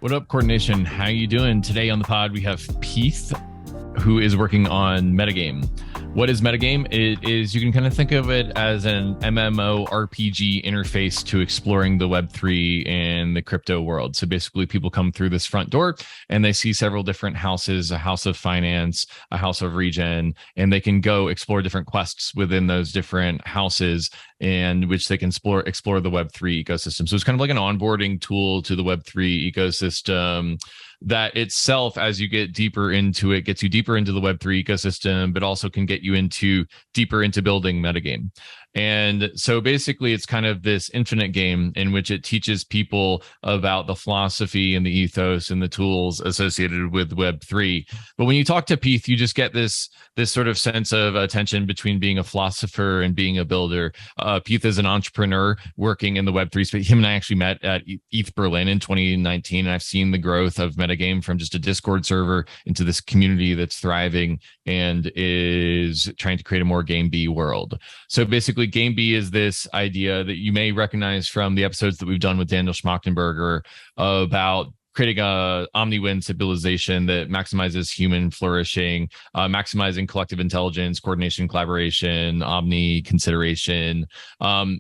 What up, Coordination? How you doing? Today on the pod, we have Peth, who is working on MetaGame. What is MetaGame? It is, you can kind of think of it as an MMORPG interface to exploring the Web3 and the crypto world. So basically, people come through this front door and they see several different houses, a house of finance, a house of regen, and they can go explore different quests within those different houses in which they can explore the Web3 ecosystem. So it's kind of like an onboarding tool to the Web3 ecosystem that itself, as you get deeper into it, gets you deeper into the Web3 ecosystem, but also can get you deeper into building metagame. And so basically, it's kind of this infinite game in which it teaches people about the philosophy and the ethos and the tools associated with Web3. But when you talk to Peth, you just get this sort of sense of a tension between being a philosopher and being a builder. Peth is an entrepreneur working in the Web3 space. Him and I actually met at ETH Berlin in 2019, and I've seen the growth of metagame from just a Discord server into this community that's thriving and is trying to create a more Game B world. So basically, Game B is this idea that you may recognize from the episodes that we've done with Daniel Schmachtenberger about creating a omni-win civilization that maximizes human flourishing, maximizing collective intelligence, coordination, collaboration, omni consideration.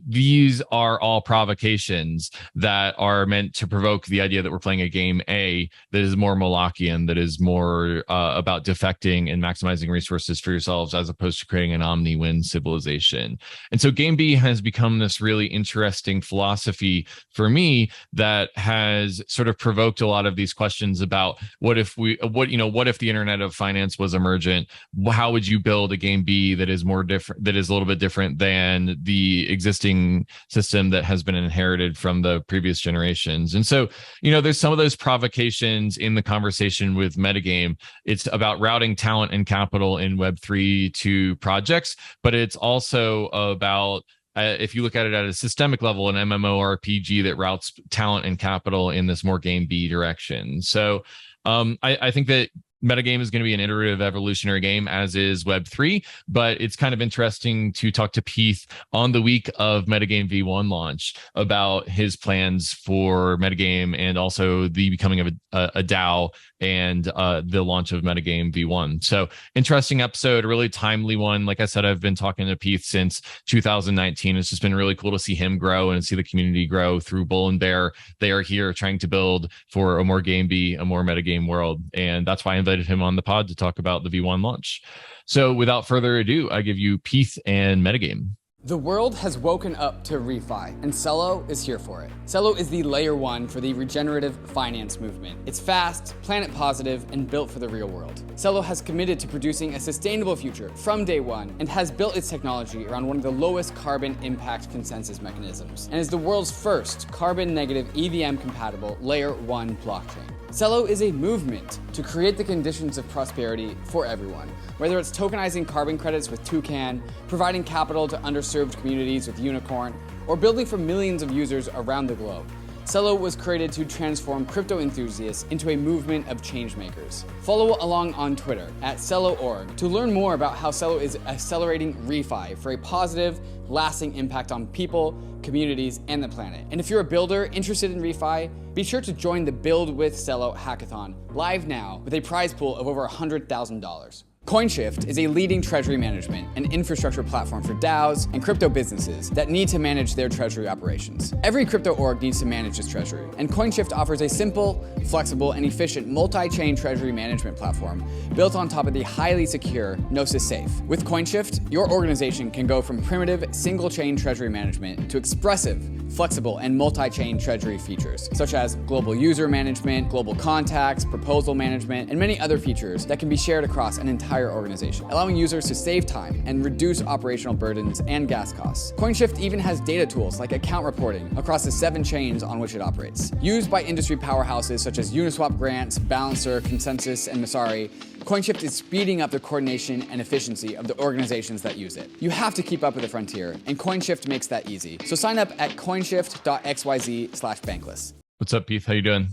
These are all provocations that are meant to provoke the idea that we're playing a game A that is more Molochian, that is more about defecting and maximizing resources for yourselves, as opposed to creating an omni-win civilization. And so Game B has become this really interesting philosophy for me that has sort of provoked a lot of these questions about what if the internet of finance was emergent? How would you build a Game B that is more different, that is a little bit different than the existing system that has been inherited from the previous generations? And so, there's some of those provocations in the conversation with metagame. It's about routing talent and capital in Web3 to projects, but it's also about if you look at it at a systemic level, an MMORPG that routes talent and capital in this more Game B direction. So I think that metagame is going to be an iterative evolutionary game, as is Web3, but it's kind of interesting to talk to Peth on the week of metagame V1 launch about his plans for metagame and also the becoming of a DAO and the launch of metagame V1. So interesting episode, a really timely one. Like I said, I've been talking to Peth since 2019. It's just been really cool to see him grow and see the community grow through Bull and Bear. They are here trying to build for a more Game B, a more metagame world. And that's why I invited him on the pod to talk about the V1 launch. So without further ado, I give you Peth and metagame. The world has woken up to refi, and CELO is here for it. CELO is the layer one for the regenerative finance movement. It's fast, planet positive, and built for the real world. CELO has committed to producing a sustainable future from day one and has built its technology around one of the lowest carbon impact consensus mechanisms, and is the world's first carbon negative EVM compatible layer one blockchain. CELO is a movement to create the conditions of prosperity for everyone, whether it's tokenizing carbon credits with Toucan, providing capital to underserved communities with Unicorn, or building for millions of users around the globe. CELO was created to transform crypto enthusiasts into a movement of change makers. Follow along on Twitter at CELO.org to learn more about how CELO is accelerating refi for a positive, lasting impact on people, communities, and the planet. And if you're a builder interested in refi, be sure to join the Build with CELO hackathon live now with a prize pool of over $100,000. COINSHIFT is a leading treasury management and infrastructure platform for DAOs and crypto businesses that need to manage their treasury operations. Every crypto org needs to manage its treasury, and COINSHIFT offers a simple, flexible, and efficient multi-chain treasury management platform built on top of the highly secure Gnosis Safe. With COINSHIFT, your organization can go from primitive single-chain treasury management to expressive, flexible, and multi-chain treasury features, such as global user management, global contacts, proposal management, and many other features that can be shared across an entire organization, allowing users to save time and reduce operational burdens and gas costs. COINSHIFT even has data tools like account reporting across the 7 chains on which it operates. Used by industry powerhouses such as Uniswap Grants, Balancer, Consensus, and Masari, COINSHIFT is speeding up the coordination and efficiency of the organizations that use it. You have to keep up with the frontier, and COINSHIFT makes that easy. So sign up at coinshift.xyz/bankless. What's up, Peth? How you doing?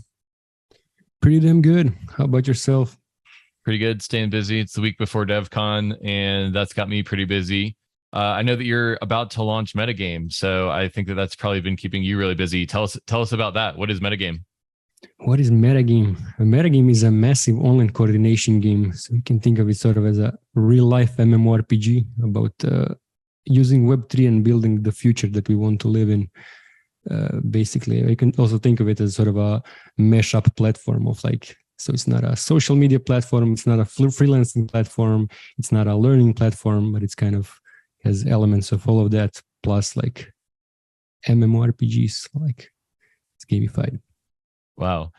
Pretty damn good. How about yourself? Pretty good. Staying busy. It's the week before DevCon, and that's got me pretty busy. I know that you're about to launch metagame, so I think that that's probably been keeping you really busy. Tell us about that. What is metagame? What is MetaGame? A MetaGame is a massive online coordination game. So you can think of it sort of as a real-life MMORPG about using Web3 and building the future that we want to live in. Basically, you can also think of it as sort of a mesh-up platform of like, so it's not a social media platform, it's not a freelancing platform, it's not a learning platform, but it's kind of has elements of all of that, plus like MMORPGs, like it's gamified. Wow.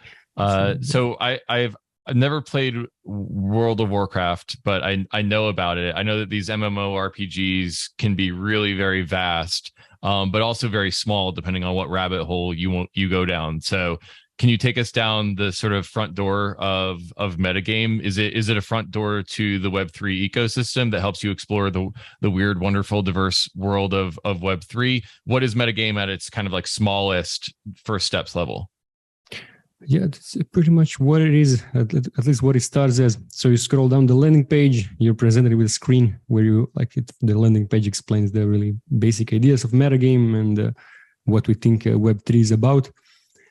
So I've never played World of Warcraft, but I know about it. I know that these MMORPGs can be really very vast, but also very small, depending on what rabbit hole you go down. So can you take us down the sort of front door of MetaGame? Is it a front door to the Web3 ecosystem that helps you explore the weird, wonderful, diverse world of Web3? What is MetaGame at its kind of like smallest first steps level? Yeah, that's pretty much what it is, at least what it starts as. So you scroll down the landing page, you're presented with a screen where the landing page explains the really basic ideas of MetaGame and what we think Web3 is about.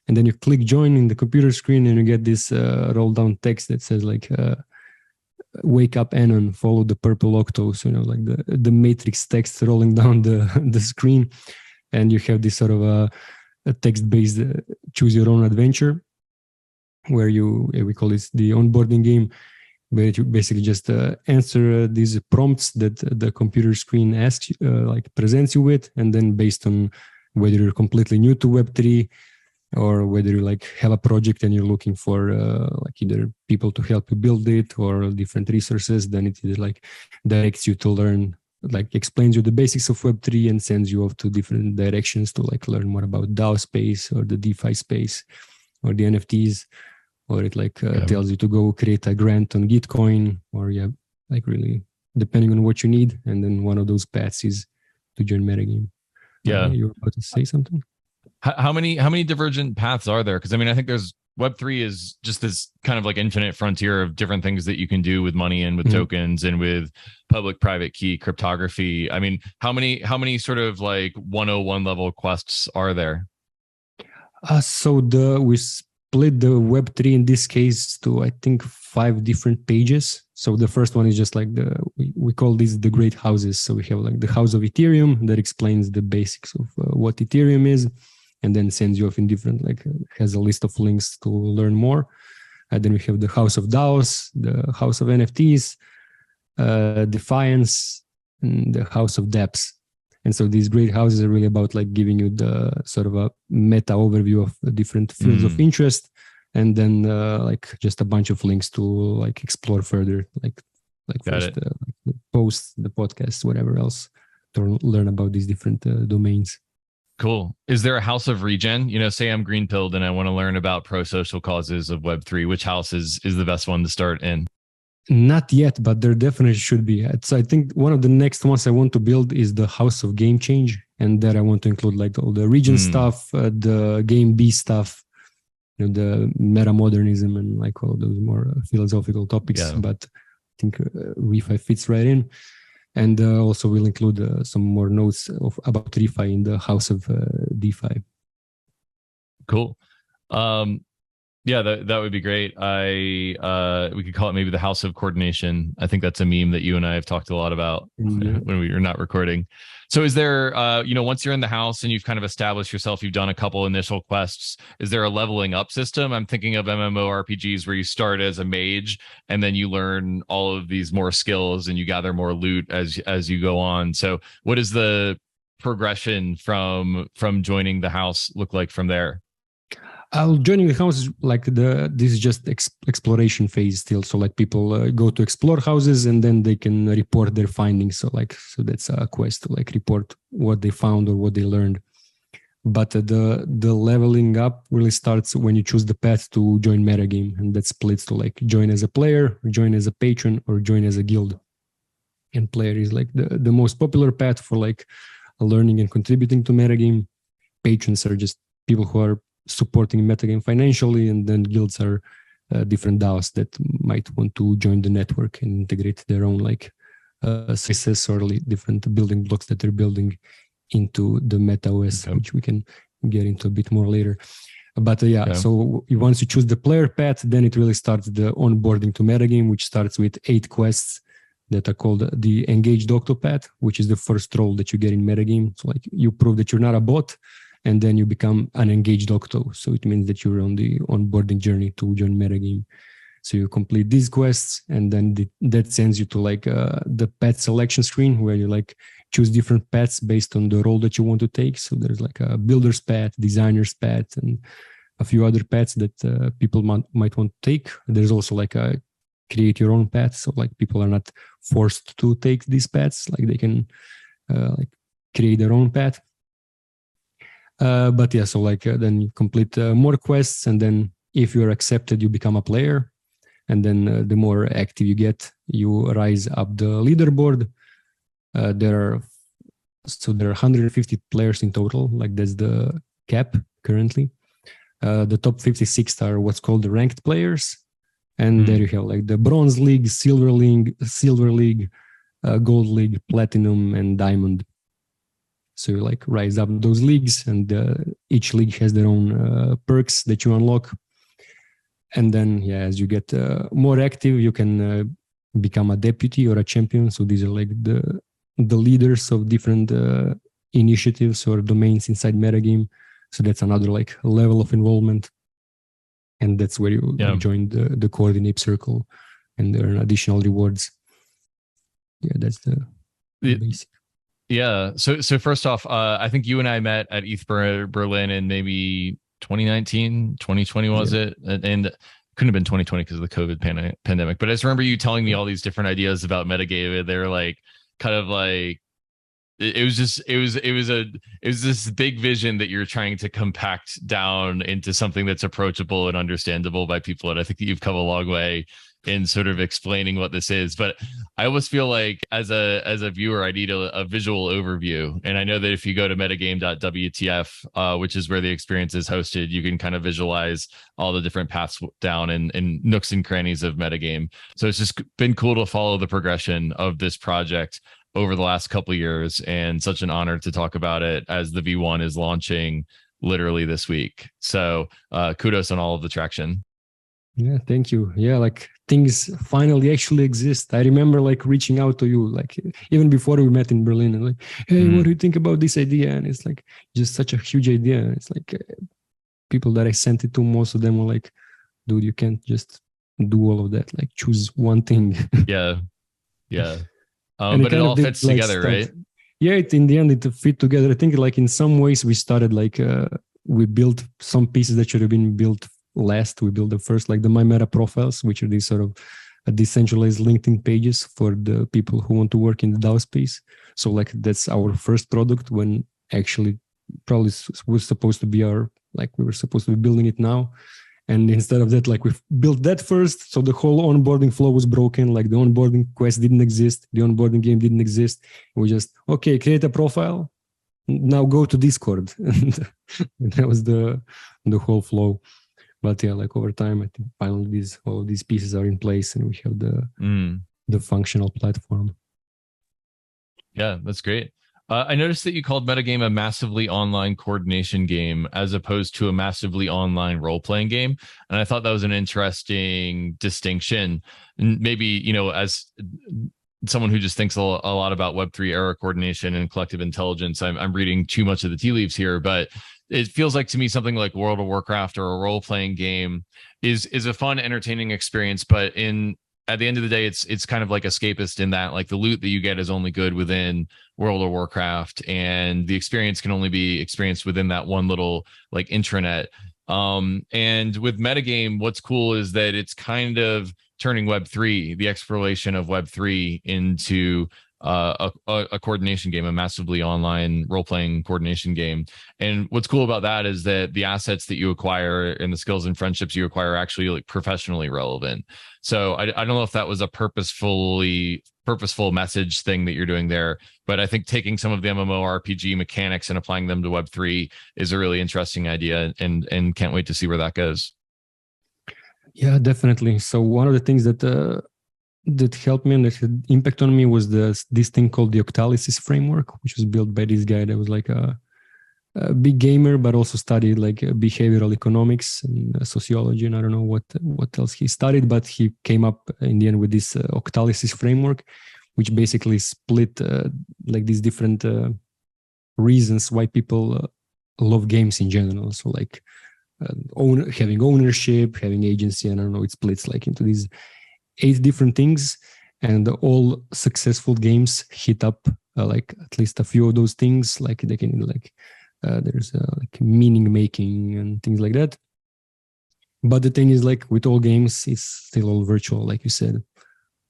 And then you click join in the computer screen and you get this roll down text that says like, wake up Anon, follow the purple octos, like the matrix text rolling down the screen. And you have this sort of a text-based choose your own adventure, where we call this the onboarding game, where you basically just answer these prompts that the computer screen asks, presents you with, and then based on whether you're completely new to Web3 or whether you have a project and you're looking for either people to help you build it or different resources, then it either directs you to learn, explains you the basics of Web3 and sends you off to different directions to learn more about DAO space or the DeFi space or the NFTs, or it tells you to go create a grant on Gitcoin, or really depending on what you need. And then one of those paths is to join MetaGame. Yeah, you were about to say something. How many divergent paths are there? Because I think there's Web3 is just this kind of infinite frontier of different things that you can do with money and with tokens and with public-private key cryptography. How many sort of 101 level quests are there? So we split the Web3 in this case to, I think, 5 different pages. So the first one is just we call these the great houses. So we have the house of Ethereum that explains the basics of what Ethereum is, and then sends you off in different, has a list of links to learn more. And then we have the house of DAOs, the house of NFTs, Defiance, and the house of dApps. And so these great houses are really about giving you the sort of a meta overview of the different fields of interest, and then just a bunch of links to explore further, first the posts, the podcasts, whatever else, to learn about these different domains. Cool. Is there a house of regen? Say I'm green-pilled and I want to learn about pro-social causes of Web3. Which house is the best one to start in? Not yet, but there definitely should be. So I think one of the next ones I want to build is the house of game change. And there I want to include all the regen stuff, the game B stuff, the meta-modernism and all those more philosophical topics. Yeah. But I think ReFi fits right in. And also we'll include some more notes about ReFi in the house of DeFi. Cool. Yeah, that would be great. We could call it maybe the house of coordination. I think that's a meme that you and I have talked a lot about when we were not recording. So is there, once you're in the house and you've kind of established yourself, you've done a couple initial quests, is there a leveling up system? I'm thinking of MMORPGs where you start as a mage and then you learn all of these more skills and you gather more loot as you go on. So what is the progression from joining the house look like from there? Joining the house is this is just exploration phase still. So people go to explore houses and then they can report their findings. So that's a quest to report what they found or what they learned. But the leveling up really starts when you choose the path to join MetaGame, and that splits to join as a player, join as a patron, or join as a guild. And player is the most popular path for learning and contributing to MetaGame. Patrons are just people who are supporting MetaGame financially, and then guilds are different DAOs that might want to join the network and integrate their own success or different building blocks that they're building into the MetaOS, which we can get into a bit more later. But so once you choose the player path, then it really starts the onboarding to metagame, which starts with 8 quests that are called the engaged octopath, which is the first role that you get in metagame. So like you prove that you're not a bot, and then you become an engaged octo. So it means that you're on the onboarding journey to join metagame. So you complete these quests, and then that sends you to like the path selection screen, where you like choose different paths based on the role that you want to take. So there's like a builder's path, designer's path, and a few other paths that people might want to take. There's also like a create your own path. So like people are not forced to take these paths, like they can like create their own path. But yeah, so like then you complete more quests, and then if you're accepted, you become a player. And then the more active you get, you rise up the leaderboard. There are 150 players in total. Like that's the cap currently. The top 56 are what's called the ranked players. And there you have like the bronze league, silver league, gold league, platinum, and diamond. So you like rise up those leagues, and each league has their own perks that you unlock. And then, as you get more active, you can become a deputy or a champion. So these are like the leaders of different initiatives or domains inside metagame. So that's another like level of involvement. And that's where you join the coordinate circle and earn additional rewards. Yeah, that's the basic. Yeah. So first off, I think you and I met at ETH Berlin in maybe 2019, 2020 was it? And couldn't have been 2020 because of the COVID pandemic. But I just remember you telling me all these different ideas about metagame. They were like kind of like it was this big vision that you're trying to compact down into something that's approachable and understandable by people. And I think that you've come a long way in sort of explaining what this is. But I always feel like as a viewer, I need a visual overview. And I know that if you go to metagame.wtf, which is where the experience is hosted, you can kind of visualize all the different paths down and nooks and crannies of metagame. So it's just been cool to follow the progression of this project over the last couple of years, and such an honor to talk about it as the V1 is launching literally this week. So kudos on all of the traction. Yeah, thank you. Yeah, like things finally actually exist. I remember like reaching out to you, like even before we met in Berlin, and like, hey, what do you think about this idea? And it's like just such a huge idea. It's like people that I sent it to, most of them were like, dude, you can't just do all of that. Like choose one thing. Yeah. But it all fits together, right? Yeah, in the end, it fit together. I think like in some ways we started like we built some pieces that should have been built last. We built the first, like the My Meta profiles, which are these sort of decentralized LinkedIn pages for the people who want to work in the DAO space. So like that's our first product, when actually probably was supposed to be we were supposed to be building it now. And instead of that, like we built that first. So the whole onboarding flow was broken. Like the onboarding quest didn't exist. The onboarding game didn't exist. We just, okay, create a profile. Now go to Discord. And that was the whole flow. But yeah, like over time, I think finally all of these pieces are in place, and we have the functional platform. Yeah, that's great. I noticed that you called MetaGame a massively online coordination game as opposed to a massively online role-playing game. And I thought that was an interesting distinction. And maybe, as someone who just thinks a lot about Web3 era coordination and collective intelligence, I'm reading too much of the tea leaves here, but it feels like to me something like World of Warcraft or a role-playing game is a fun, entertaining experience, but at the end of the day, it's kind of like escapist in that like the loot that you get is only good within World of Warcraft, and the experience can only be experienced within that one little like intranet. And with MetaGame, what's cool is that it's kind of turning Web3, the exploration of Web3, into a coordination game, a massively online role-playing coordination game. And what's cool about that is that the assets that you acquire and the skills and friendships you acquire are actually like professionally relevant. So I don't know if that was a purposeful message thing that you're doing there, but I think taking some of the MMORPG mechanics and applying them to Web3 is a really interesting idea, and can't wait to see where that goes. Yeah, definitely. So one of the things that helped me and that had impact on me was this thing called the Octalysis framework, which was built by this guy that was like a big gamer, but also studied like behavioral economics and sociology, and I don't know what else he studied, but he came up in the end with this octalysis framework, which basically split like these different reasons why people love games in general. So like having ownership, having agency, and I don't know, it splits like into these 8 different things, and all successful games hit up like at least a few of those things. Like they can like there's like meaning making and things like that. But the thing is, like with all games, it's still all virtual, like you said.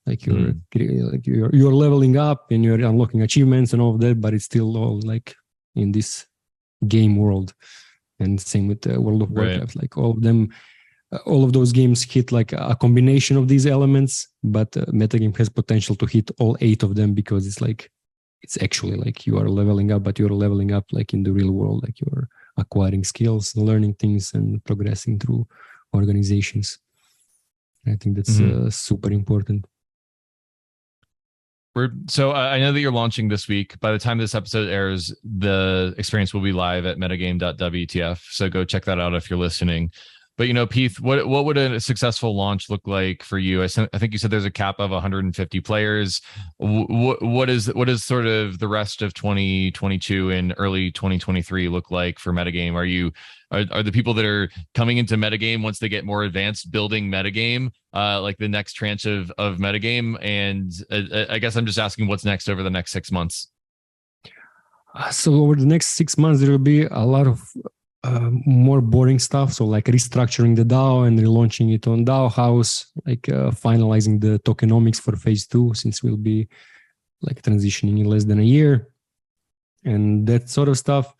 Like you're leveling up and you're unlocking achievements and all of that, but it's still all like in this game world. And same with World of Warcraft. Like all of them, all of those games hit like a combination of these elements, but MetaGame has potential to hit all 8 of them, because it's like it's actually like you are leveling up, but you're leveling up like in the real world, like you're acquiring skills, learning things, and progressing through organizations. I think that's super important. So I know that you're launching this week. By the time this episode airs, the experience will be live at metagame.wtf. So go check that out if you're listening. But, you know, Peth, what would a successful launch look like for you? I think you said there's a cap of 150 players. What is sort of the rest of 2022 and early 2023 look like for MetaGame? Are the people that are coming into MetaGame, once they get more advanced, building MetaGame, like the next tranche of MetaGame? And I guess I'm just asking what's next over the next 6 months. So over the next 6 months, there will be a lot of more boring stuff. So like restructuring the DAO and relaunching it on DAO House, like finalizing the tokenomics for phase 2, since we'll be like transitioning in less than a year and that sort of stuff.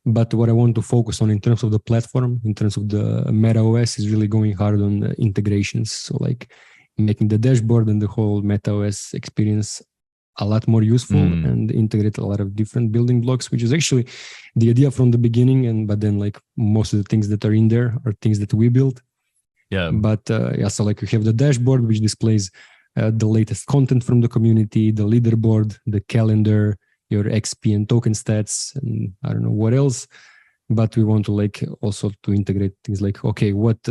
But what I want to focus on in terms of the platform, in terms of the Meta OS, is really going hard on the integrations. So like making the dashboard and the whole Meta OS experience a lot more useful and integrate a lot of different building blocks, which is actually the idea from the beginning. But then like most of the things that are in there are things that we built. Yeah. But so like you have the dashboard, which displays the latest content from the community, the leaderboard, the calendar, your XP and token stats, and I don't know what else. But we want to like also to integrate things like, okay, what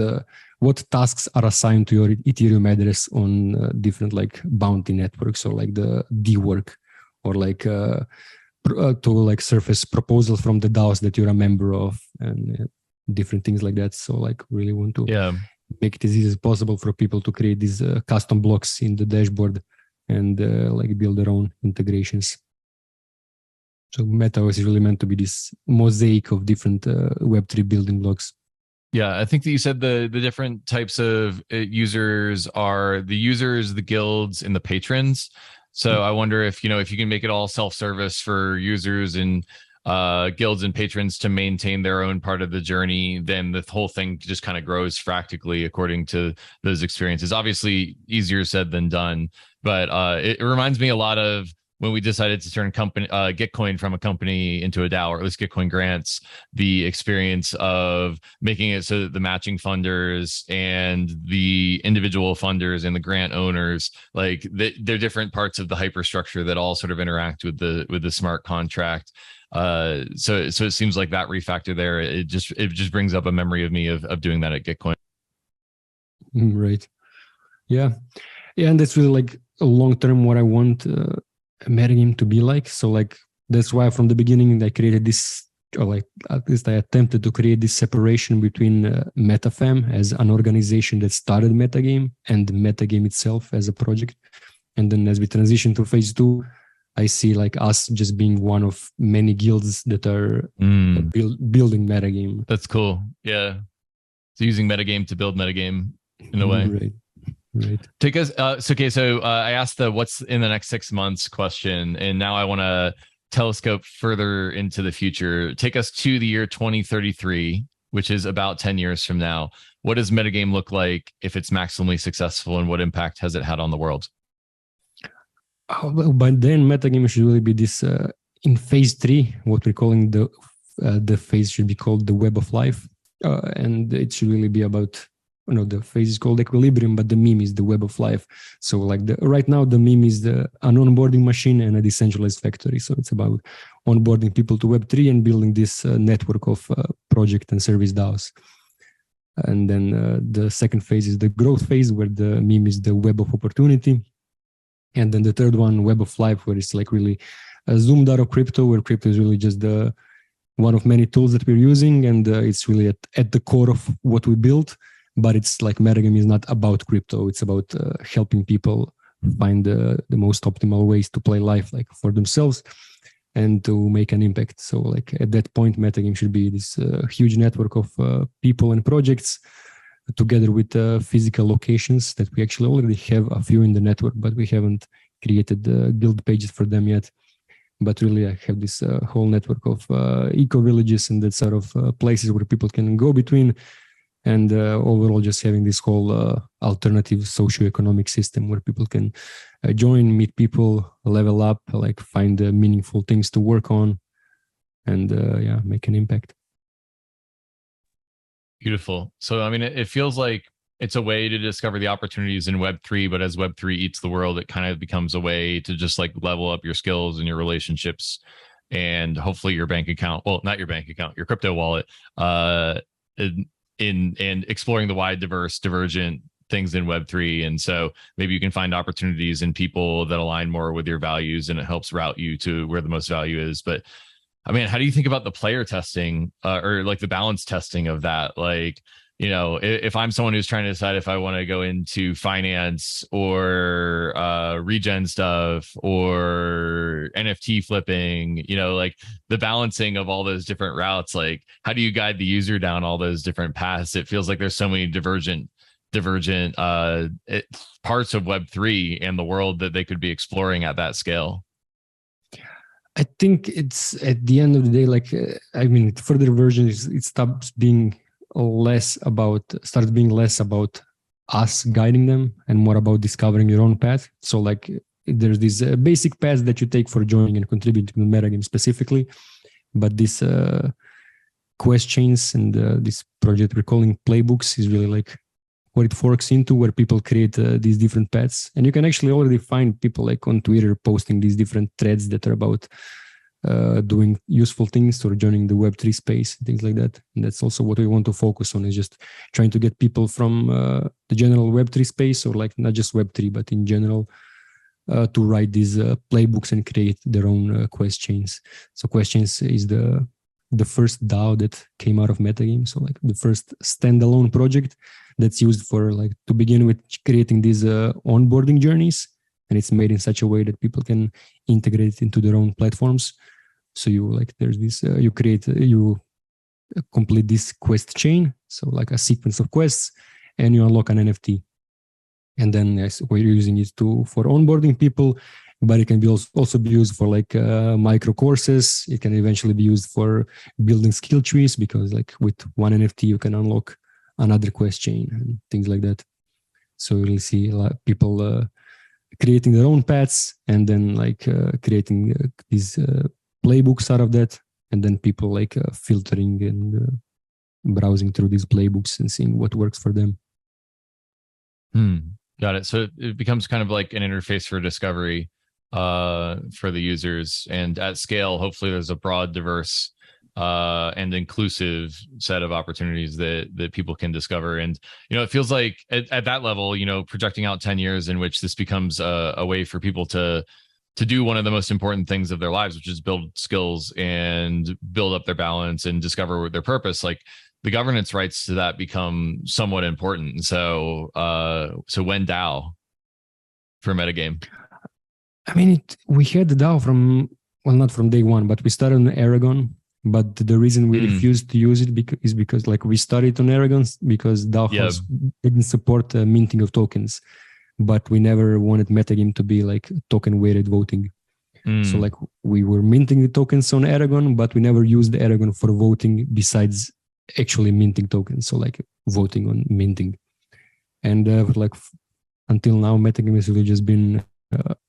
tasks are assigned to your Ethereum address on different like bounty networks, or like the D work, or like to like surface proposals from the DAOs that you're a member of, and different things like that. So like really want to make it as easy as possible for people to create these custom blocks in the dashboard and like build their own integrations. So MetaOS is really meant to be this mosaic of different Web3 building blocks. Yeah, I think that you said the different types of users are the users, the guilds, and the patrons. So I wonder if you can make it all self-service for users and guilds and patrons to maintain their own part of the journey, then the whole thing just kind of grows fractically according to those experiences. Obviously, easier said than done, but it reminds me a lot of when we decided to turn Gitcoin from a company into a DAO, or at least Gitcoin grants, the experience of making it so that the matching funders and the individual funders and the grant owners, like they're different parts of the hyperstructure that all sort of interact with the smart contract. So it seems like that refactor there, it just brings up a memory of me of doing that at Gitcoin. Right. Yeah. And that's really like a long term what I want MetaGame to be like. So like that's why from the beginning I created this, or like at least I attempted to create this separation between MetaFam as an organization that started MetaGame and MetaGame itself as a project. And then as we transition to phase 2, I see like us just being one of many guilds that are building MetaGame. That's cool. Yeah. So using MetaGame to build MetaGame in a way. Right. Take us. So I asked the what's in the next 6 months question, and now I want to telescope further into the future. Take us to the year 2033, which is about 10 years from now. What does MetaGame look like if it's maximally successful, and what impact has it had on the world? Well, by then, MetaGame should really be this in phase 3. What we're calling the phase should be called the Web of Life, and it should really be about no, the phase is called equilibrium, but the meme is the web of life. So like right now the meme is an onboarding machine and a decentralized factory. So it's about onboarding people to Web3 and building this network of project and service DAOs. And then the second phase is the growth phase, where the meme is the web of opportunity. And then the third one, web of life, where it's like really zoomed out of crypto, where crypto is really just the one of many tools that we're using, and it's really at the core of what we built. But it's like MetaGame is not about crypto. It's about helping people find the most optimal ways to play life, like for themselves, and to make an impact. So like at that point, MetaGame should be this huge network of people and projects, together with physical locations that we actually already have a few in the network, but we haven't created guild pages for them yet. But really, I have this whole network of eco-villages and that sort of places where people can go between, and overall just having this whole alternative socio-economic system where people can join, meet people, level up, like find meaningful things to work on, and make an impact. Beautiful. So, I mean, it feels like it's a way to discover the opportunities in Web3, but as Web3 eats the world, it kind of becomes a way to just like level up your skills and your relationships, and hopefully your bank account, well, not your bank account, your crypto wallet, in exploring the wide, divergent things in Web3. And so maybe you can find opportunities in people that align more with your values, and it helps route you to where the most value is. But I mean, how do you think about the player testing or like the balance testing of that? Like, you know, if I'm someone who's trying to decide if I want to go into finance or regen stuff or NFT flipping, you know, like the balancing of all those different routes, like how do you guide the user down all those different paths? It feels like there's so many divergent parts of Web3 and the world that they could be exploring at that scale. I think it's at the end of the day, like, I mean, further versions, it starts being less about us guiding them and more about discovering your own path. So like there's these basic paths that you take for joining and contributing to the metagame specifically, but this quest chains and this project we're calling playbooks is really like what it forks into, where people create these different paths. And you can actually already find people like on Twitter posting these different threads that are about doing useful things or joining the Web3 space, things like that. And that's also what we want to focus on, is just trying to get people from the general Web3 space, or like not just Web3, but in general, to write these playbooks and create their own quest chains. So quest chains is the first DAO that came out of MetaGame. So like the first standalone project that's used for like to begin with creating these onboarding journeys, and it's made in such a way that people can integrate it into their own platforms. So you like there's this you complete this quest chain, so like a sequence of quests, and you unlock an NFT. And then we're using it for onboarding people, but it can be also be used for like micro courses. It can eventually be used for building skill trees, because like with one NFT you can unlock another quest chain and things like that. So you'll see a lot of people creating their own paths, and then like creating these playbooks out of that, and then people like filtering and browsing through these playbooks and seeing what works for them. Got it. So it becomes kind of like an interface for discovery for the users, and at scale, hopefully there's a broad, diverse and inclusive set of opportunities that people can discover. And, you know, it feels like at that level, you know, projecting out 10 years in which this becomes a way for people to do one of the most important things of their lives, which is build skills and build up their balance and discover their purpose. Like the governance rights to that become somewhat important. And so when DAO for MetaGame? I mean, we had the DAO not from day one, but we started on Aragon. But the reason we refused to use it is because like we started on Aragon because DAO didn't support minting of tokens, but we never wanted MetaGame to be like token weighted voting. So like we were minting the tokens on Aragon, but we never used Aragon for voting besides actually minting tokens. So like voting on minting. And like until now, MetaGame has really just been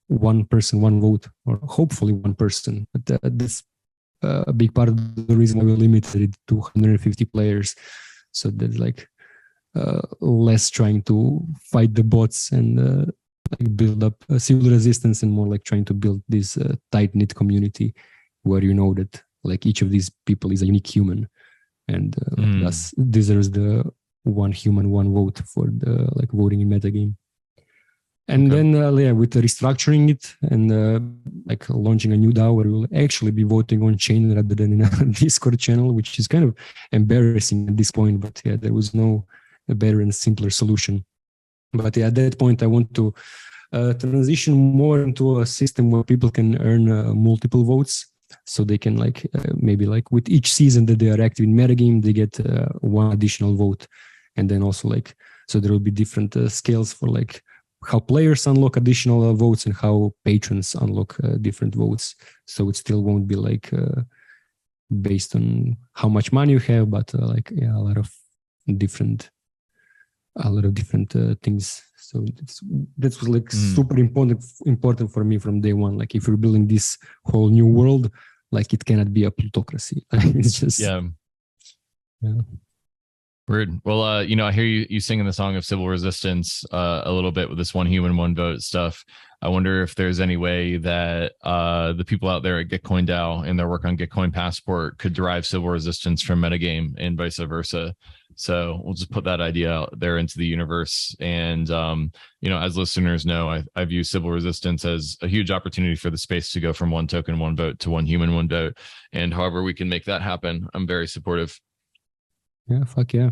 one person, one vote, or hopefully one person. But that's a big part of the reason why we limited it to 150 players. So that like less trying to fight the bots and like build up civil resistance, and more like trying to build this tight-knit community where you know that like each of these people is a unique human, and thus deserves the one human, one vote for the like voting in metagame. And then with the restructuring it and like launching a new DAO where we'll actually be voting on chain rather than in a Discord channel, which is kind of embarrassing at this point. But yeah, there was no better and simpler solution. But yeah, at that point, I want to transition more into a system where people can earn multiple votes. So they can like maybe like with each season that they are active in metagame, they get one additional vote. And then also like, so there will be different scales for like how players unlock additional votes and how patrons unlock different votes. So it still won't be like based on how much money you have, but like yeah, a lot of different things. So that was like super important for me from day one. Like if you're building this whole new world, like it cannot be a plutocracy. It's just yeah. Weird. Well, I hear you singing the song of civil resistance a little bit with this one human, one vote stuff. I wonder if there's any way that the people out there at Gitcoin DAO and their work on Gitcoin Passport could derive civil resistance from metagame and vice versa. So we'll just put that idea out there into the universe. And, as listeners know, I view civil resistance as a huge opportunity for the space to go from one token, one vote to one human, one vote. And however we can make that happen, I'm very supportive. Yeah, fuck yeah.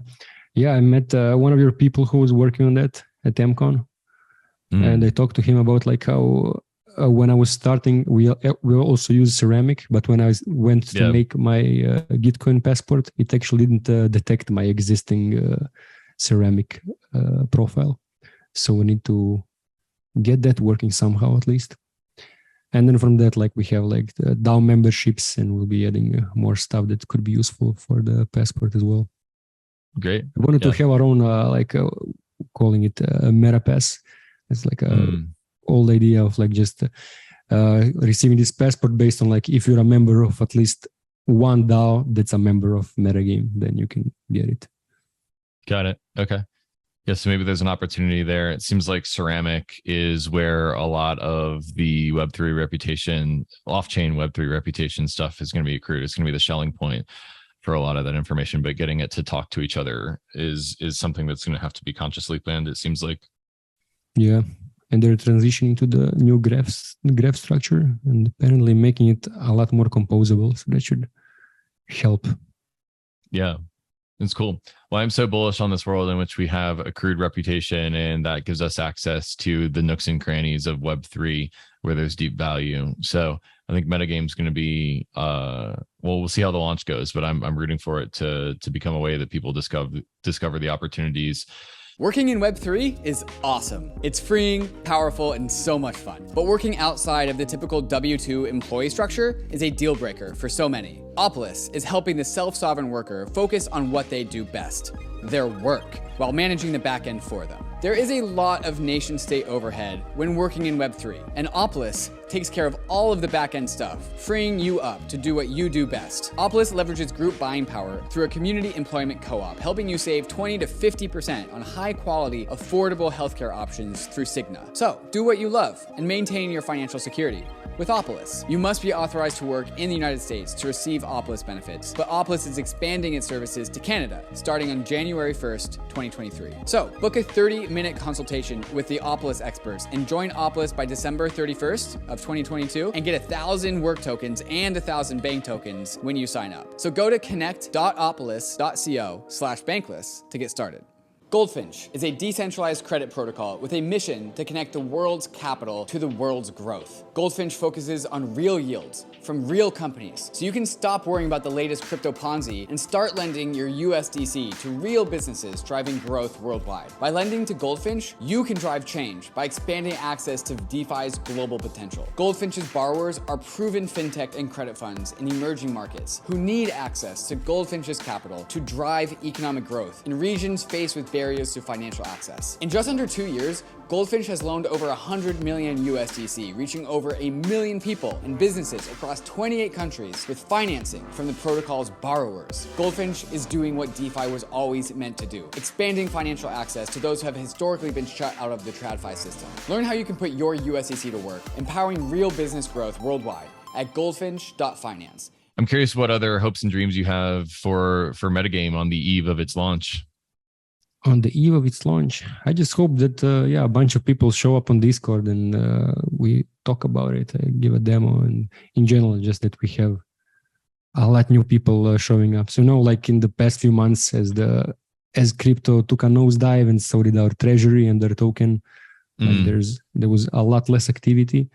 Yeah, I met one of your people who was working on that at MCon. And I talked to him about like how when I was starting, we also use ceramic, but when I went to make my Gitcoin passport, it actually didn't detect my existing ceramic profile. So we need to get that working somehow at least. And then from that, like we have like the DAO memberships, and we'll be adding more stuff that could be useful for the passport as well. Great. We wanted to have our own, calling it a MetaPass. It's like a old idea of like just receiving this passport based on like if you're a member of at least one DAO that's a member of metagame, then you can get it. Got it. Okay. Yeah, so maybe there's an opportunity there. It seems like ceramic is where a lot of the Web3 reputation, off-chain Web3 reputation stuff is going to be accrued. It's going to be the Schelling point for a lot of that information, but getting it to talk to each other is something that's going to have to be consciously planned, it seems like. Yeah, and they're transitioning to the new graph structure and apparently making it a lot more composable. So that should help. Yeah. It's cool. Well, I'm so bullish on this world in which we have accrued reputation, and that gives us access to the nooks and crannies of Web3 where there's deep value. So I think metagame is going to be, we'll see how the launch goes, but I'm rooting for it to become a way that people discover the opportunities. Working in Web3 is awesome. It's freeing, powerful, and so much fun. But working outside of the typical W-2 employee structure is a deal breaker for so many. Opolis is helping the self-sovereign worker focus on what they do best, their work, while managing the back end for them. There is a lot of nation-state overhead when working in Web3, and Opolis takes care of all of the back-end stuff, freeing you up to do what you do best. Opolis leverages group buying power through a community employment co-op, helping you save 20 to 50% on high-quality, affordable healthcare options through Cigna. So, do what you love and maintain your financial security. With Opolis, you must be authorized to work in the United States to receive Opolis benefits, but Opolis is expanding its services to Canada starting on January 1st, 2023. So, book a 30-minute consultation with the Opolis experts and join Opolis by December 31st of 2022 and get 1,000 work tokens and 1,000 bank tokens when you sign up. So go to connect.opolis.co/bankless to get started. Goldfinch is a decentralized credit protocol with a mission to connect the world's capital to the world's growth. Goldfinch focuses on real yields from real companies, so you can stop worrying about the latest crypto Ponzi and start lending your USDC to real businesses driving growth worldwide. By lending to Goldfinch, you can drive change by expanding access to DeFi's global potential. Goldfinch's borrowers are proven fintech and credit funds in emerging markets who need access to Goldfinch's capital to drive economic growth in regions faced with barriers barriers to financial access. In just under 2 years, Goldfinch has loaned over 100 million USDC, reaching over 1 million people and businesses across 28 countries with financing from the protocol's borrowers. Goldfinch is doing what DeFi was always meant to do, expanding financial access to those who have historically been shut out of the TradFi system. Learn how you can put your USDC to work, empowering real business growth worldwide at goldfinch.finance. I'm curious what other hopes and dreams you have for MetaGame on the eve of its launch. On the eve of its launch, I just hope that a bunch of people show up on Discord and we talk about it. I give a demo, and in general, just that we have a lot new people showing up. So like in the past few months, as crypto took a nosedive, and so did our treasury and their token, like there was a lot less activity.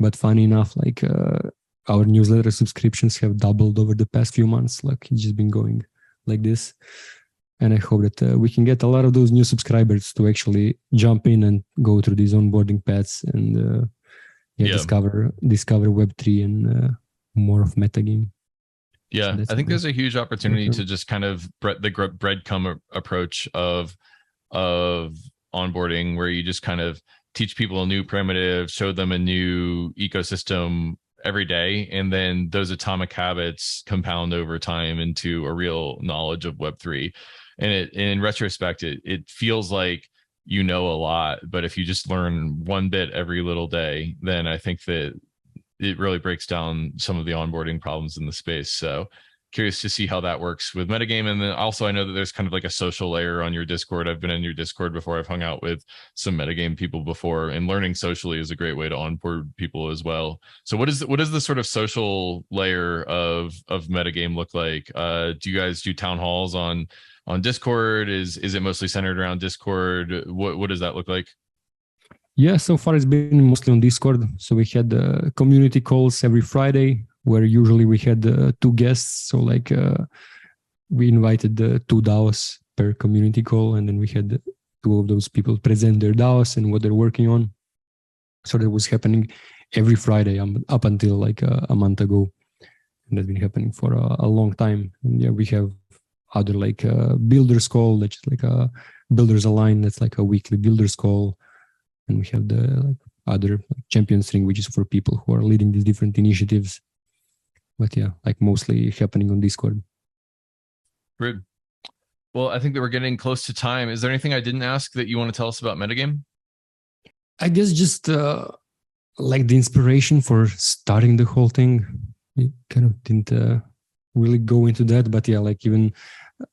But funny enough, like our newsletter subscriptions have doubled over the past few months. Like it's just been going like this. And I hope that we can get a lot of those new subscribers to actually jump in and go through these onboarding paths and discover Web3 and more of MetaGame. Yeah, so I think there's a huge opportunity to just kind of the breadcrumb approach of onboarding, where you just kind of teach people a new primitive, show them a new ecosystem every day, and then those atomic habits compound over time into a real knowledge of Web3. And in retrospect, it feels like you know a lot, but if you just learn one bit every little day, then I think that it really breaks down some of the onboarding problems in the space. So curious to see how that works with MetaGame. And then also I know that there's kind of like a social layer on your Discord. I've been in your Discord before. I've hung out with some MetaGame people before, and learning socially is a great way to onboard people as well. So what is the sort of social layer of MetaGame look like? Do you guys do town halls on Discord? Is it mostly centered around Discord? What does that look like? Yeah, so far it's been mostly on Discord. So we had community calls every Friday, where usually we had 2 guests. So like we invited 2 DAOs per community call, and then we had 2 of those people present their DAOs and what they're working on. So that was happening every Friday up until like a month ago. And that's been happening for a long time. And yeah, we have other like builders call, that's like a builders align, that's like a weekly builders call. And we have the like other champions ring, which is for people who are leading these different initiatives. But yeah, like mostly happening on Discord. Great. Well, I think that we're getting close to time. Is there anything I didn't ask that you want to tell us about MetaGame? I guess just like the inspiration for starting the whole thing. We kind of didn't really go into that, but yeah, like even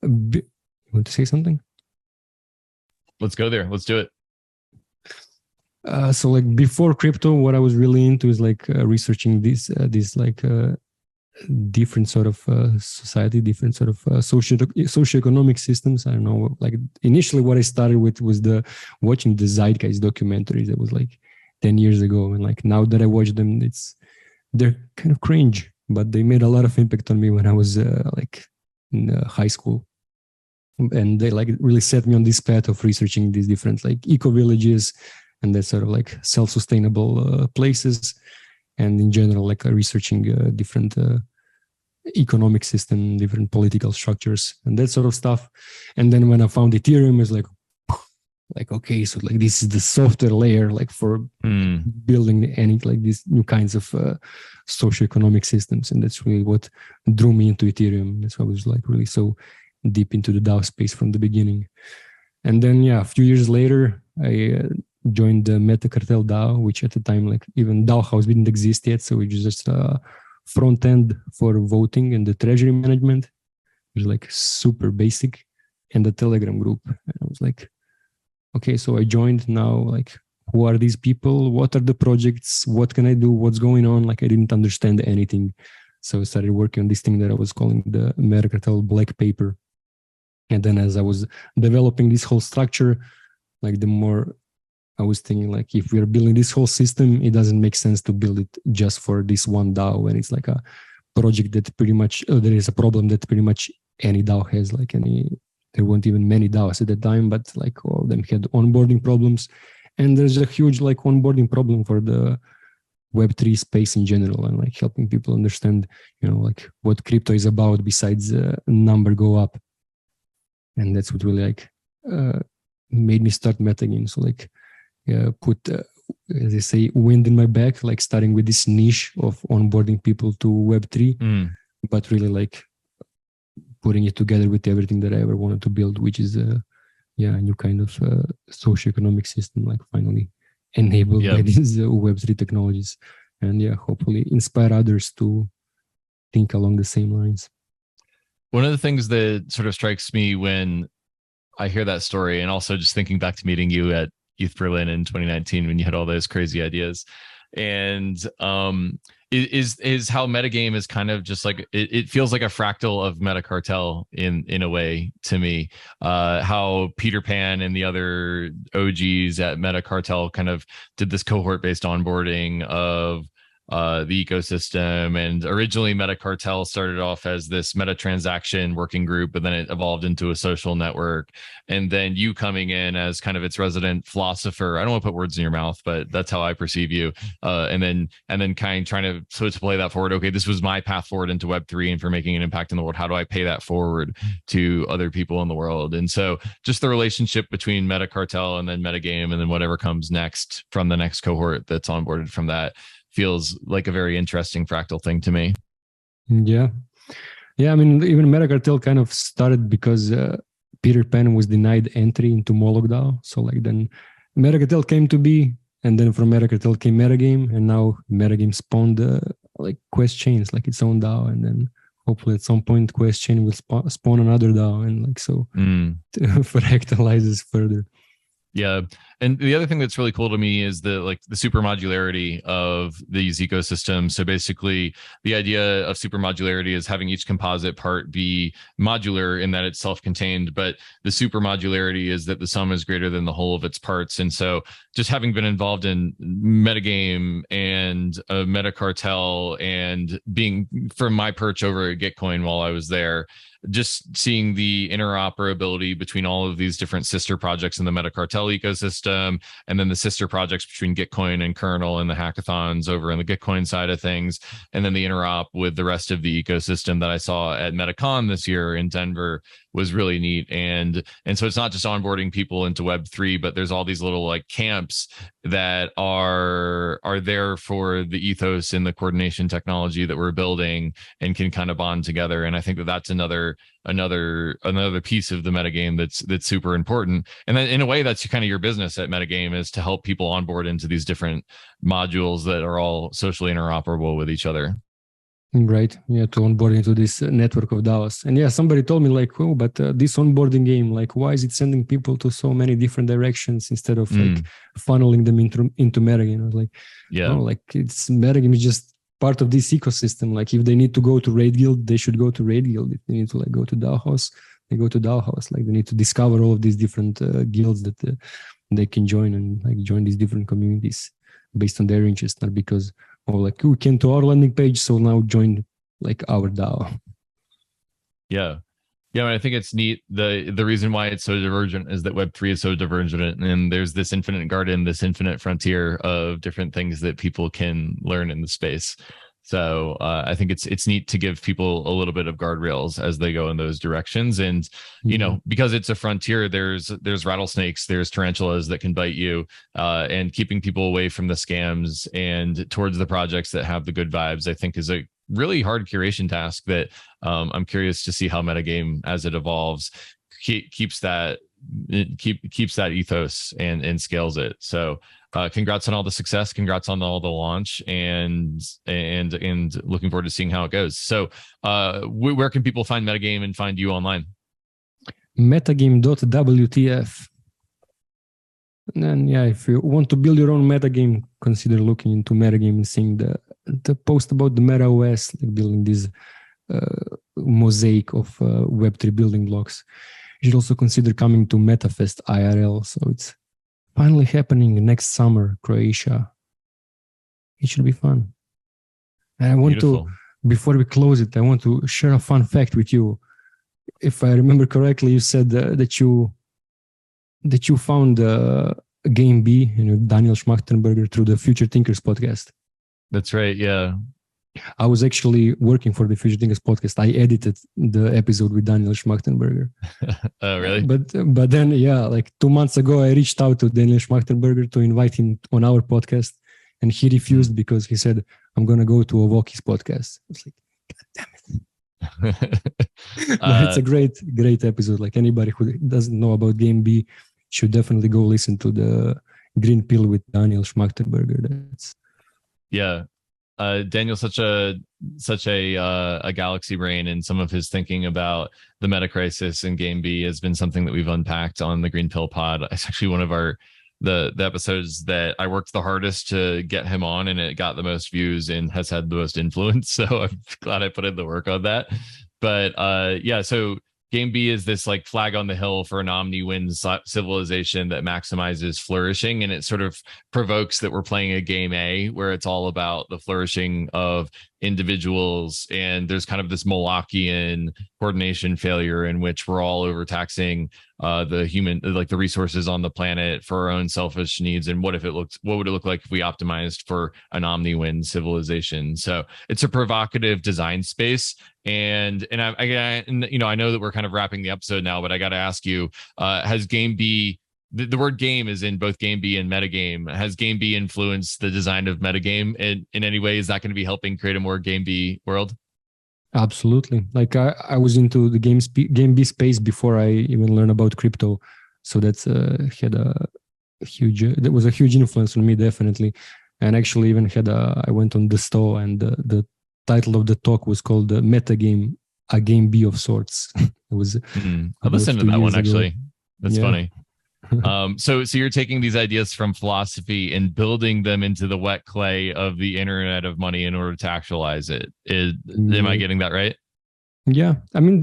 you want to say something? Let's go there. Let's do it. So like before crypto, what I was really into is like researching these like different sort of society, different sort of socioeconomic systems. I don't know, like initially what I started with was watching the Zeitgeist documentaries. That was like 10 years ago. And like now that I watch them, they're kind of cringe, but they made a lot of impact on me when I was like in high school. And they like really set me on this path of researching these different like eco-villages and that sort of like self-sustainable places, and in general like researching different economic system, different political structures and that sort of stuff. And then when I found Ethereum, it's like okay, so like this is the software layer like for building any like these new kinds of socioeconomic systems, and that's really what drew me into Ethereum. That's why I was like really so deep into the DAO space from the beginning. And then a few years later, I joined the MetaCartel DAO, which at the time like even DAO House didn't exist yet, so it was just a front end for voting and the treasury management. It was like super basic, and the Telegram group. And I was like, okay, so I joined now. Like, who are these people? What are the projects? What can I do? What's going on? Like, I didn't understand anything, so I started working on this thing that I was calling the MetaCartel Black Paper. And then as I was developing this whole structure, like the more I was thinking like, if we're building this whole system, it doesn't make sense to build it just for this one DAO. And it's like a project that pretty much, there is a problem that pretty much any DAO has, like there weren't even many DAOs at the time, but like all of them had onboarding problems. And there's a huge like onboarding problem for the Web3 space in general, and like helping people understand, like what crypto is about besides number go up. And that's what really like made me start MetaGame. So like put, as they say, wind in my back, like starting with this niche of onboarding people to Web3, but really like putting it together with everything that I ever wanted to build, which is a new kind of socioeconomic system, like finally enabled by these Web3 technologies. And hopefully inspire others to think along the same lines. One of the things that sort of strikes me when I hear that story, and also just thinking back to meeting you at Youth Berlin in 2019 when you had all those crazy ideas, and is how MetaGame is kind of just like it feels like a fractal of MetaCartel in a way to me. How Peter Pan and the other OGs at MetaCartel kind of did this cohort-based onboarding of the ecosystem, and originally MetaCartel started off as this meta transaction working group, but then it evolved into a social network, and then you coming in as kind of its resident philosopher. I don't want to put words in your mouth, but that's how I perceive you. And then kind of trying to play that forward. Okay, this was my path forward into Web3 and for making an impact in the world. How do I pay that forward to other people in the world? And so just the relationship between MetaCartel and then MetaGame and then whatever comes next from the next cohort that's onboarded from that feels like a very interesting fractal thing to me. Yeah. I mean, even MetaCartel kind of started because Peter Pan was denied entry into Moloch DAO. So like then MetaCartel came to be, and then from MetaCartel came MetaGame, and now MetaGame spawned like Quest Chains, like its own DAO, and then hopefully at some point Quest Chain will spawn another DAO, and like so fractalizes further. Yeah. And the other thing that's really cool to me is the super modularity of these ecosystems. So basically the idea of super modularity is having each composite part be modular in that it's self-contained, but the super modularity is that the sum is greater than the whole of its parts. And so just having been involved in MetaGame and MetaCartel and being from my perch over at Gitcoin while I was there, just seeing the interoperability between all of these different sister projects in the MetaCartel ecosystem, and then the sister projects between Gitcoin and Kernel and the hackathons over on the Gitcoin side of things, and then the interop with the rest of the ecosystem that I saw at MetaCon this year in Denver was really neat. And so it's not just onboarding people into Web3, but there's all these little like camps that are there for the ethos and the coordination technology that we're building and can kind of bond together. And I think that that's another piece of the MetaGame that's super important. And then in a way, that's kind of your business at MetaGame, is to help people onboard into these different modules that are all socially interoperable with each other. Right. Yeah, to onboard into this network of DAOs. And somebody told me like, oh, but this onboarding game, like, why is it sending people to so many different directions instead of like funneling them into MetaGame? I was like, like it's MetaGame is just part of this ecosystem. Like if they need to go to Raid Guild, they should go to Raid Guild. If they need to like go to DAO House, they go to DAO House. Like they need to discover all of these different guilds that they can join, and like join these different communities based on their interests, not because like we came to our landing page, so now join like our DAO. Yeah, I think it's neat. The reason why it's so divergent is that Web3 is so divergent, and there's this infinite garden, this infinite frontier of different things that people can learn in the space. So I think it's neat to give people a little bit of guardrails as they go in those directions. And, you know, because it's a frontier, there's rattlesnakes, there's tarantulas that can bite you, and keeping people away from the scams and towards the projects that have the good vibes, I think is a really hard curation task that I'm curious to see how MetaGame, as it evolves, keeps that ethos and scales it. So congrats on all the success, congrats on all the launch, and looking forward to seeing how it goes. So where can people find MetaGame and find you online? Metagame.wtf. And then if you want to build your own MetaGame, consider looking into MetaGame and seeing the post about the Meta OS, like building this mosaic of Web3 building blocks. You should also consider coming to MetaFest IRL. So it's finally happening next summer, Croatia. It should be fun. And I want to, before we close it, I want to share a fun fact with you. If I remember correctly, you said that you found Game B, Daniel Schmachtenberger, through the Future Thinkers podcast. That's right. Yeah. I was actually working for the Future Thinkers podcast. I edited the episode with Daniel Schmachtenberger. Oh, really? But then, yeah, like 2 months ago, I reached out to Daniel Schmachtenberger to invite him on our podcast, and he refused because he said, "I'm gonna go to Ovoki's podcast." I was like, "God damn it!" But it's a great episode. Like anybody who doesn't know about Game B should definitely go listen to the Green Pill with Daniel Schmachtenberger. That's Daniel's such a galaxy brain, and some of his thinking about the meta crisis in Game B has been something that we've unpacked on the Green Pill Pod. It's actually one of the episodes that I worked the hardest to get him on, and it got the most views and has had the most influence. So I'm glad I put in the work on that. But so Game B is this like flag on the hill for an omni-win civilization that maximizes flourishing, and it sort of provokes that we're playing a game A where it's all about the flourishing of individuals, and there's kind of this Molochian coordination failure in which we're all overtaxing the resources on the planet for our own selfish needs. And what would it look like if we optimized for an omni-win civilization? So it's a provocative design space. And I know that we're kind of wrapping the episode now, but I got to ask you, has Game B, the word game is in both Game B and MetaGame, has Game B influenced the design of MetaGame in any way? Is that going to be helping create a more Game B world? Absolutely. Like I was into the Game B space before I even learned about crypto. So that's that was a huge influence on me, definitely. And actually even I went on the store, and the title of the talk was called MetaGame, a Game B of sorts. It was I listened to that one actually. That's funny. So you're taking these ideas from philosophy and building them into the wet clay of the internet of money in order to actualize it. Am I getting that right? Yeah. I mean,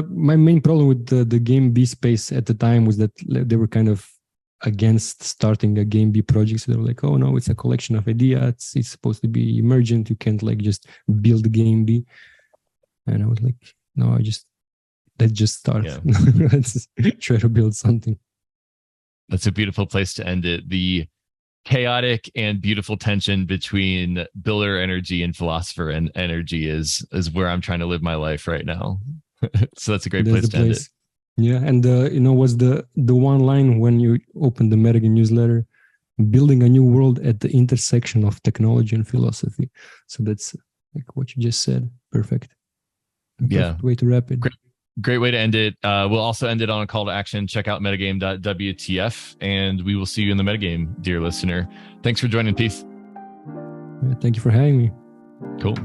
my main problem with the Game B space at the time was that they were kind of against starting a Game B project. So they were like, "Oh no, it's a collection of ideas. It's supposed to be emergent. You can't like just build Game B." And I was like, "No, let's just start. Yeah. Let's try to build something." That's a beautiful place to end it. The chaotic and beautiful tension between builder energy and philosopher and energy is where I'm trying to live my life right now. So that's a great place to end it. Yeah, and was the one line when you open the MetaGame newsletter, building a new world at the intersection of technology and philosophy. So that's like what you just said. Perfect. Yeah. Way to wrap it. Great way to end it. We'll also end it on a call to action. Check out metagame.wtf, and we will see you in the metagame, dear listener. Thanks for joining, Peth. Thank you for having me. Cool.